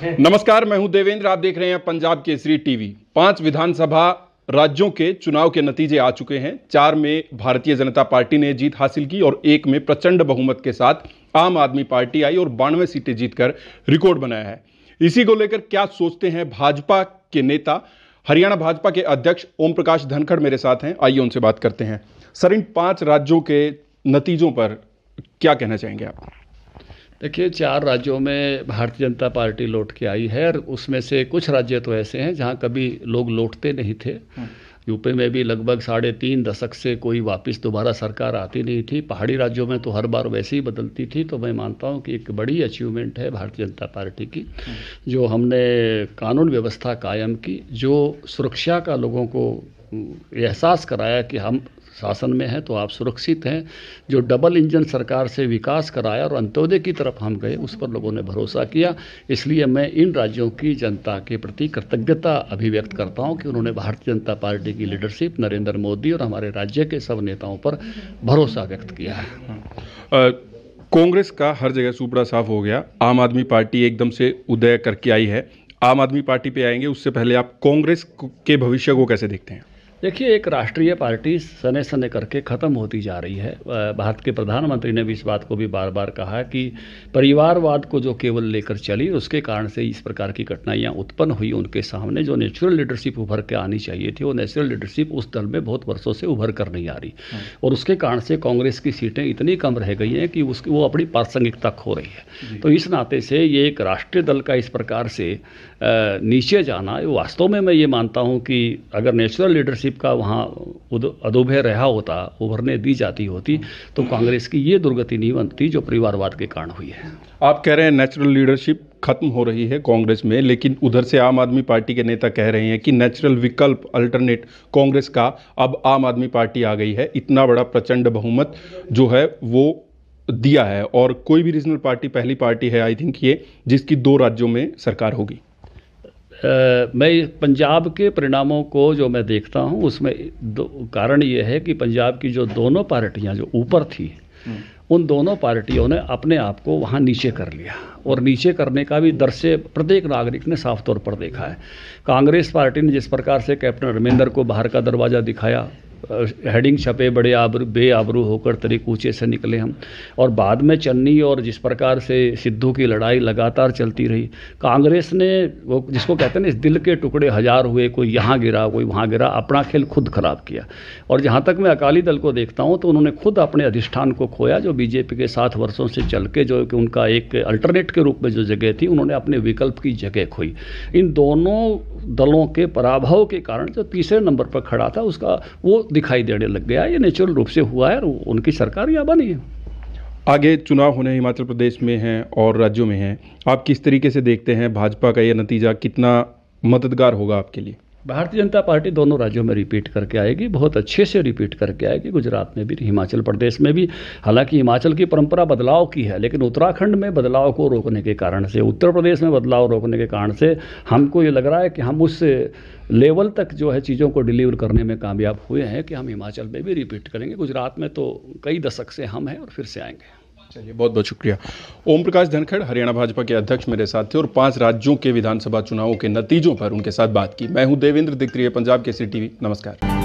नमस्कार, मैं हूं देवेंद्र। आप देख रहे हैं पंजाब केसरी टीवी। 5 विधानसभा राज्यों के चुनाव के नतीजे आ चुके हैं। 4 में भारतीय जनता पार्टी ने जीत हासिल की और 1 में प्रचंड बहुमत के साथ आम आदमी पार्टी आई और 92 सीटें जीतकर रिकॉर्ड बनाया है। इसी को लेकर क्या सोचते हैं भाजपा के नेता? हरियाणा भाजपा के अध्यक्ष ओम प्रकाश धनखड़ मेरे साथ हैं, आइए उनसे बात करते हैं। सर, इन 5 राज्यों के नतीजों पर क्या कहना चाहेंगे आप? देखिए, 4 राज्यों में भारतीय जनता पार्टी लौट के आई है और उसमें से कुछ राज्य तो ऐसे हैं जहां कभी लोग लौटते नहीं थे। यूपी में भी लगभग 3.5 दशक से कोई वापस दोबारा सरकार आती नहीं थी। पहाड़ी राज्यों में तो हर बार वैसे ही बदलती थी। तो मैं मानता हूं कि एक बड़ी अचीवमेंट है भारतीय जनता पार्टी की, जो हमने कानून व्यवस्था कायम की, जो सुरक्षा का लोगों को एहसास कराया कि हम शासन में हैं तो आप सुरक्षित हैं, जो डबल इंजन सरकार से विकास कराया और अंत्योदय की तरफ हम गए, उस पर लोगों ने भरोसा किया। इसलिए मैं इन राज्यों की जनता के प्रति कृतज्ञता अभिव्यक्त करता हूं कि उन्होंने भारतीय जनता पार्टी की लीडरशिप, नरेंद्र मोदी और हमारे राज्य के सब नेताओं पर भरोसा व्यक्त किया है। कांग्रेस का हर जगह सुपड़ा साफ हो गया। आम आदमी पार्टी एकदम से उदय करके आई है। आम आदमी पार्टी पे आएंगे, उससे पहले आप कांग्रेस के भविष्य को कैसे देखते हैं? देखिए, एक राष्ट्रीय पार्टी सने सने करके ख़त्म होती जा रही है। भारत के प्रधानमंत्री ने भी इस बात को भी बार बार कहा कि परिवारवाद को जो केवल लेकर चली, उसके कारण से इस प्रकार की कठिनाइयाँ उत्पन्न हुई उनके सामने। जो नेचुरल लीडरशिप उभर के आनी चाहिए थी, वो नेचुरल लीडरशिप उस दल में बहुत वर्षों से उभर कर नहीं आ रही और उसके कारण से कांग्रेस की सीटें इतनी कम रह गई हैं कि वो अपनी प्रासंगिकता खो रही है। तो इस नाते से ये एक राष्ट्रीय दल का इस प्रकार से नीचे जाना, वास्तव में मैं ये मानता हूँ कि अगर नेचुरल लीडरशिप का वहाँ अदुभय रहा होता, उभरने दी जाती होती, तो कांग्रेस की ये दुर्गति नहीं बनती जो परिवारवाद के कारण हुई है। आप कह रहे हैं नेचुरल लीडरशिप खत्म हो रही है कांग्रेस में, लेकिन उधर से आम आदमी पार्टी के नेता कह रहे हैं कि नेचुरल विकल्प अल्टरनेट कांग्रेस का अब आम आदमी पार्टी आ गई है। इतना बड़ा प्रचंड बहुमत जो है वो दिया है और कोई भी रीजनल पार्टी पहली पार्टी है आई थिंक ये, जिसकी 2 राज्यों में सरकार होगी। मैं पंजाब के परिणामों को जो मैं देखता हूं, उसमें कारण ये है कि पंजाब की जो दोनों पार्टियां जो ऊपर थी, उन दोनों पार्टियों ने अपने आप को वहां नीचे कर लिया और नीचे करने का भी दृश्य प्रत्येक नागरिक ने साफ तौर पर देखा है। कांग्रेस पार्टी ने जिस प्रकार से कैप्टन अमरिंदर को बाहर का दरवाज़ा दिखाया, हेडिंग छपे बड़े बेआबरू होकर तरीकूचे से निकले हम, और बाद में चन्नी और जिस प्रकार से सिद्धू की लड़ाई लगातार चलती रही। कांग्रेस ने वो जिसको कहते हैं ना, इस दिल के टुकड़े 1000 हुए, कोई यहाँ गिरा कोई वहाँ गिरा, अपना खेल खुद खराब किया। और जहाँ तक मैं अकाली दल को देखता हूँ तो उन्होंने खुद अपने अधिष्ठान को खोया, जो बीजेपी के साथ वर्षों से चल के जो कि उनका एक अल्टरनेट के रूप में जो जगह थी, उन्होंने अपने विकल्प की जगह खोई। इन दोनों दलों के पराभव के कारण जो तीसरे नंबर पर खड़ा था, उसका वो दिखाई देने लग गया। ये नेचुरल रूप से हुआ है और उनकी सरकार यहाँ बनी है। आगे चुनाव होने हिमाचल प्रदेश में हैं और राज्यों में हैं, आप किस तरीके से देखते हैं भाजपा का ये नतीजा कितना मददगार होगा आपके लिए? भारतीय जनता पार्टी दोनों राज्यों में रिपीट करके आएगी, बहुत अच्छे से रिपीट करके आएगी। गुजरात में भी, हिमाचल प्रदेश में भी। हालांकि हिमाचल की परंपरा बदलाव की है, लेकिन उत्तराखंड में बदलाव को रोकने के कारण से, उत्तर प्रदेश में बदलाव रोकने के कारण से हमको ये लग रहा है कि हम उस लेवल तक जो है चीज़ों को डिलीवर करने में कामयाब हुए हैं कि हम हिमाचल में भी रिपीट करेंगे। गुजरात में तो कई दशक से हम हैं और फिर से आएंगे। चलिए, बहुत बहुत शुक्रिया। ओम प्रकाश धनखड़ हरियाणा भाजपा के अध्यक्ष मेरे साथ थे और 5 राज्यों के विधानसभा चुनावों के नतीजों पर उनके साथ बात की। मैं हूं देवेंद्र, दिख रही है पंजाब केसरी टीवी। नमस्कार।